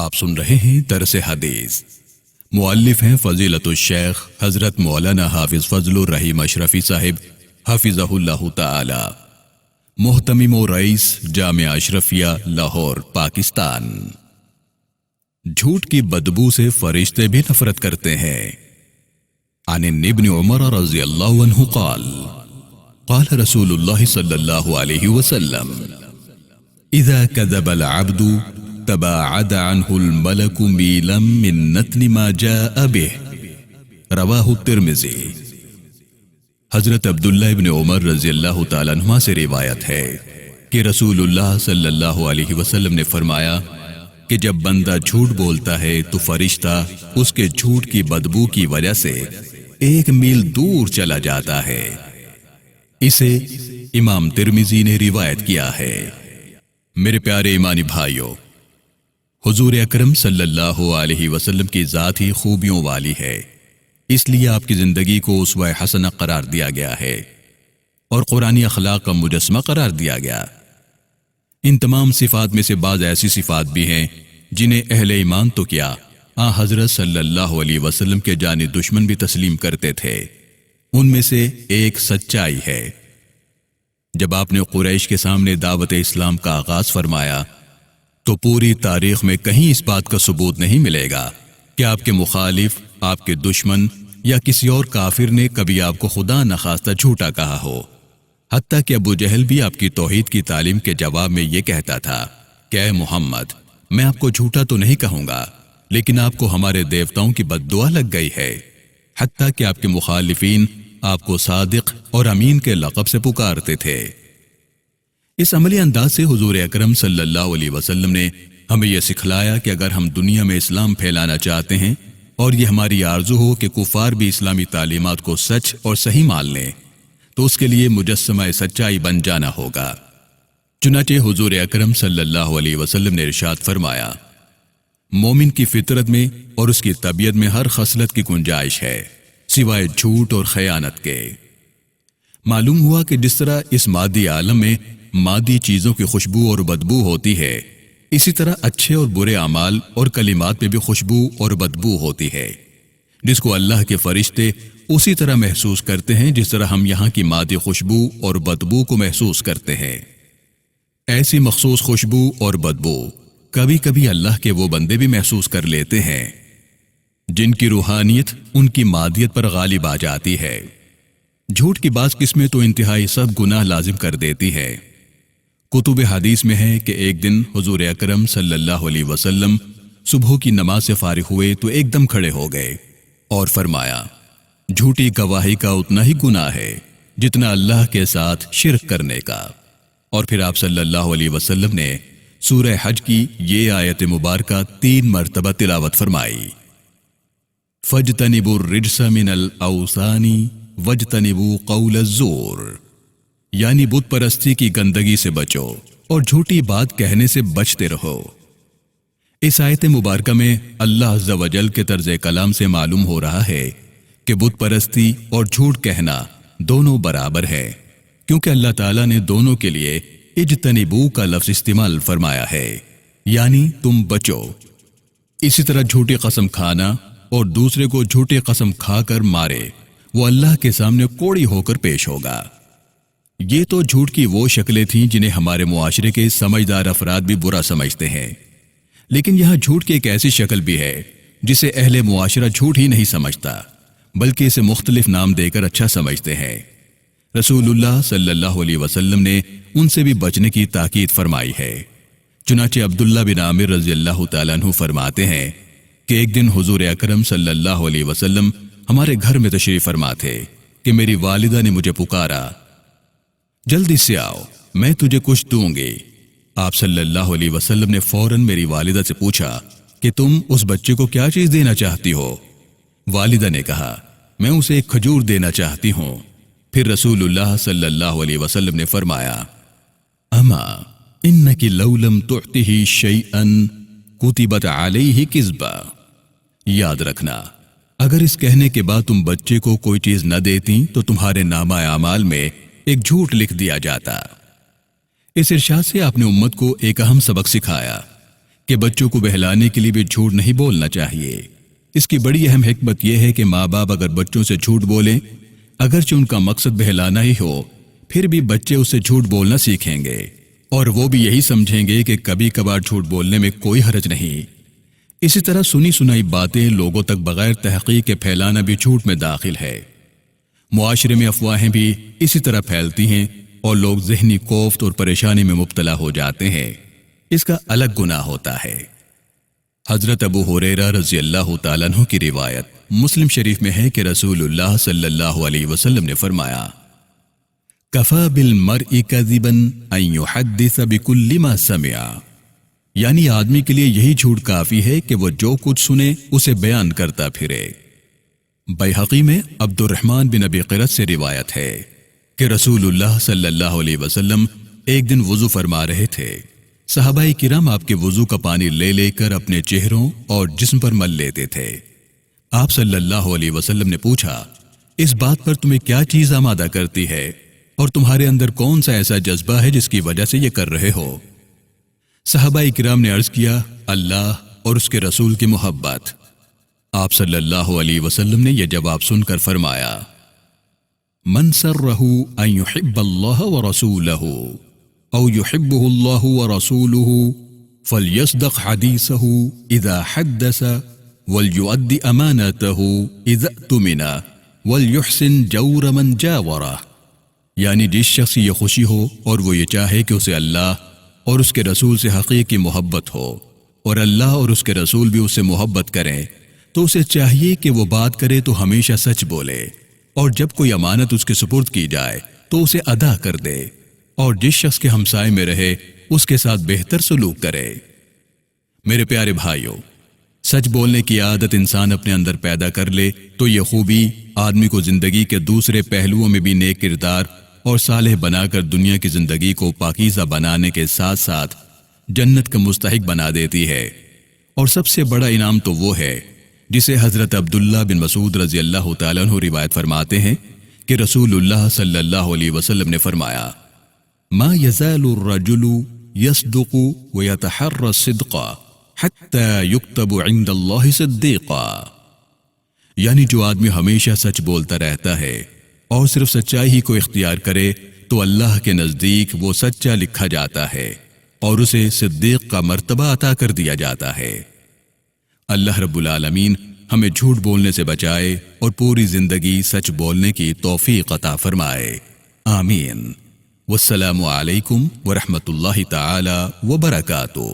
آپ سن رہے ہیں درس حدیث۔ مؤلف ہیں فضیلت الشیخ حضرت مولانا حافظ فضل الرحیم اشرفی صاحب حفظہ اللہ تعالی، محتمم و رئیس جامعہ اشرفیہ لاہور پاکستان۔ جھوٹ کی بدبو سے فرشتے بھی نفرت کرتے ہیں۔ عن ابن عمر رضی اللہ عنہ قال قال رسول اللہ صلی اللہ علیہ وسلم اذا كذب العبد تباعد عنه الملك ميلا من نتن ما جاء به رواہ الترمذی۔ حضرت عبداللہ ابن عمر رضی اللہ تعالیٰ عنہ سے روایت ہے کہ رسول اللہ صلی اللہ علیہ وسلم نے فرمایا کہ جب بندہ جھوٹ بولتا ہے تو فرشتہ اس کے جھوٹ کی بدبو کی وجہ سے 1 میل دور چلا جاتا ہے۔ اسے امام ترمذی نے روایت کیا ہے۔ میرے پیارے ایمانی بھائیوں، حضور اکرم صلی اللہ علیہ وسلم کی ذات ہی خوبیوں والی ہے، اس لیے آپ کی زندگی کو اسوہ حسنہ قرار دیا گیا ہے اور قرآنی اخلاق کا مجسمہ قرار دیا گیا۔ ان تمام صفات میں سے بعض ایسی صفات بھی ہیں جنہیں اہل ایمان تو کیا حضرت صلی اللہ علیہ وسلم کے جانی دشمن بھی تسلیم کرتے تھے۔ ان میں سے ایک سچائی ہے۔ جب آپ نے قریش کے سامنے دعوت اسلام کا آغاز فرمایا تو پوری تاریخ میں کہیں اس بات کا ثبوت نہیں ملے گا کہ آپ کے مخالف، آپ کے دشمن یا کسی اور کافر نے کبھی آپ کو خدا نخواستہ جھوٹا کہا ہو۔ حتیٰ کہ ابو جہل بھی آپ کی توحید کی تعلیم کے جواب میں یہ کہتا تھا کہ اے محمد، میں آپ کو جھوٹا تو نہیں کہوں گا، لیکن آپ کو ہمارے دیوتاؤں کی بد دعا لگ گئی ہے۔ حتیٰ کہ آپ کے مخالفین آپ کو صادق اور امین کے لقب سے پکارتے تھے۔ اس عملی انداز سے حضور اکرم صلی اللہ علیہ وسلم نے ہمیں یہ سکھلایا کہ اگر ہم دنیا میں اسلام پھیلانا چاہتے ہیں اور یہ ہماری آرزو ہو کہ کفار بھی اسلامی تعلیمات کو سچ اور صحیح مان لیں، تو اس کے لیے مجسمہ سچائی بن جانا ہوگا۔ چنانچہ حضور اکرم صلی اللہ علیہ وسلم نے ارشاد فرمایا، مومن کی فطرت میں اور اس کی طبیعت میں ہر خصلت کی گنجائش ہے سوائے جھوٹ اور خیانت کے۔ معلوم ہوا کہ جس طرح اس مادی عالم میں مادی چیزوں کی خوشبو اور بدبو ہوتی ہے، اسی طرح اچھے اور برے اعمال اور کلمات میں بھی خوشبو اور بدبو ہوتی ہے، جس کو اللہ کے فرشتے اسی طرح محسوس کرتے ہیں جس طرح ہم یہاں کی مادی خوشبو اور بدبو کو محسوس کرتے ہیں۔ ایسی مخصوص خوشبو اور بدبو کبھی کبھی اللہ کے وہ بندے بھی محسوس کر لیتے ہیں جن کی روحانیت ان کی مادیت پر غالب آ جاتی ہے۔ جھوٹ کی بعض قسمیں تو انتہائی سب گناہ لازم کر دیتی ہے۔ کتب حدیث میں ہے کہ ایک دن حضور اکرم صلی اللہ علیہ وسلم صبح کی نماز سے فارغ ہوئے تو ایک دم کھڑے ہو گئے اور فرمایا، جھوٹی گواہی کا اتنا ہی گناہ ہے جتنا اللہ کے ساتھ شرک کرنے کا۔ اور پھر آپ صلی اللہ علیہ وسلم نے سورہ حج کی یہ آیت مبارکہ 3 مرتبہ تلاوت فرمائی، فَاجْتَنِبُوا الرِّجْسَ مِنَ الْأَوْثَانِ وَاجْتَنِبُوا قَوْلَ الزُّورِ، یعنی بت پرستی کی گندگی سے بچو اور جھوٹی بات کہنے سے بچتے رہو۔ اس آیت مبارکہ میں اللہ عز و جل کے طرز کلام سے معلوم ہو رہا ہے کہ بت پرستی اور جھوٹ کہنا دونوں برابر ہے، کیونکہ اللہ تعالیٰ نے دونوں کے لیے اجتنبو کا لفظ استعمال فرمایا ہے، یعنی تم بچو۔ اسی طرح جھوٹی قسم کھانا اور دوسرے کو جھوٹی قسم کھا کر مارے وہ اللہ کے سامنے کوڑی ہو کر پیش ہوگا۔ یہ تو جھوٹ کی وہ شکلیں تھیں جنہیں ہمارے معاشرے کے سمجھدار افراد بھی برا سمجھتے ہیں، لیکن یہاں جھوٹ کی ایک ایسی شکل بھی ہے جسے اہل معاشرہ جھوٹ ہی نہیں سمجھتا بلکہ اسے مختلف نام دے کر اچھا سمجھتے ہیں۔ رسول اللہ صلی اللہ علیہ وسلم نے ان سے بھی بچنے کی تاکید فرمائی ہے۔ چنانچہ عبداللہ بن عامر رضی اللہ تعالیٰ عنہ فرماتے ہیں کہ ایک دن حضور اکرم صلی اللہ علیہ وسلم ہمارے گھر میں تشریف فرما تھے کہ میری والدہ نے مجھے پکارا، جلدی سے آؤ، میں تجھے کچھ دوں گی۔ آپ صلی اللہ علیہ وسلم نے فوراً میری والدہ سے پوچھا کہ تم اس بچے کو کیا چیز دینا چاہتی ہو؟ والدہ نے کہا، میں اسے ایک کھجور دینا چاہتی ہوں۔ پھر رسول اللہ صلی اللہ علیہ وسلم نے فرمایا، اما انکی لو لم تعطہ شیئا کتبت علیہ کذبا، یاد رکھنا اگر اس کہنے کے بعد تم بچے کو کوئی چیز نہ دیتی تو تمہارے نامہ اعمال میں ایک جھوٹ لکھ دیا جاتا۔ اس ارشاد سے آپ نے امت کو ایک اہم سبق سکھایا کہ بچوں کو بہلانے کے لیے بھی جھوٹ نہیں بولنا چاہیے۔ اس کی بڑی اہم حکمت یہ ہے کہ ماں باپ اگر بچوں سے جھوٹ بولیں، اگرچہ ان کا مقصد بہلانا ہی ہو، پھر بھی بچے اس سے جھوٹ بولنا سیکھیں گے، اور وہ بھی یہی سمجھیں گے کہ کبھی کبھار جھوٹ بولنے میں کوئی حرج نہیں۔ اسی طرح سنی سنائی باتیں لوگوں تک بغیر تحقیق کے پھیلانا بھی جھوٹ میں داخل ہے۔ معاشرے میں افواہیں بھی اسی طرح پھیلتی ہیں اور لوگ ذہنی کوفت اور پریشانی میں مبتلا ہو جاتے ہیں۔ اس کا الگ گناہ ہوتا ہے۔ حضرت ابو ہریرہ رضی اللہ تعالیٰ عنہ کی روایت مسلم شریف میں ہے کہ رسول اللہ صلی اللہ علیہ وسلم نے فرمایا، کفا بالمرء کذبا ان یحدث بکل ما سمع، یعنی آدمی کے لیے یہی جھوٹ کافی ہے کہ وہ جو کچھ سنے اسے بیان کرتا پھرے۔ بیہقی میں عبد الرحمن بن ابی قرۃ سے روایت ہے کہ رسول اللہ صلی اللہ علیہ وسلم ایک دن وضو فرما رہے تھے۔ صحابہ کرام آپ کے وضو کا پانی لے لے کر اپنے چہروں اور جسم پر مل لیتے تھے۔ آپ صلی اللہ علیہ وسلم نے پوچھا، اس بات پر تمہیں کیا چیز آمادہ کرتی ہے اور تمہارے اندر کون سا ایسا جذبہ ہے جس کی وجہ سے یہ کر رہے ہو؟ صحابہ کرام نے عرض کیا، اللہ اور اس کے رسول کی محبت۔ آپ صلی اللہ علیہ وسلم نے یہ جواب سن کر فرمایا، من سرہ ان یحب اللہ ورسولہ او یحبہ اللہ ورسولہ فلیصدق حدیثہ اذا حدث ولیؤدی امانتہ اذا اؤتمن ولیحسن جور من جاورہ، یعنی جس شخص کی یہ خوشی ہو اور وہ یہ چاہے کہ اسے اللہ اور اس کے رسول سے حقیقی محبت ہو اور اللہ اور اس کے رسول بھی اس سے محبت کریں، تو اسے چاہیے کہ وہ بات کرے تو ہمیشہ سچ بولے، اور جب کوئی امانت اس کے سپرد کی جائے تو اسے ادا کر دے، اور جس شخص کے ہمسائے میں رہے اس کے ساتھ بہتر سلوک کرے۔ میرے پیارے بھائیوں، سچ بولنے کی عادت انسان اپنے اندر پیدا کر لے تو یہ خوبی آدمی کو زندگی کے دوسرے پہلوؤں میں بھی نیک کردار اور صالح بنا کر دنیا کی زندگی کو پاکیزہ بنانے کے ساتھ ساتھ جنت کا مستحق بنا دیتی ہے۔ اور سب سے بڑا انعام تو وہ ہے جسے حضرت عبداللہ بن مسعود رضی اللہ تعالیٰ عنہ روایت فرماتے ہیں کہ رسول اللہ صلی اللہ علیہ وسلم نے فرمایا، ما یزال الرجل یصدق ویتحری الصدق حتی یکتب عند اللہ صدیقا، یعنی جو آدمی ہمیشہ سچ بولتا رہتا ہے اور صرف سچائی ہی کو اختیار کرے تو اللہ کے نزدیک وہ سچا لکھا جاتا ہے اور اسے صدیق کا مرتبہ عطا کر دیا جاتا ہے۔ اللہ رب العالمین ہمیں جھوٹ بولنے سے بچائے اور پوری زندگی سچ بولنے کی توفیق عطا فرمائے، آمین۔ والسلام علیکم ورحمۃ اللہ تعالی وبرکاتہ۔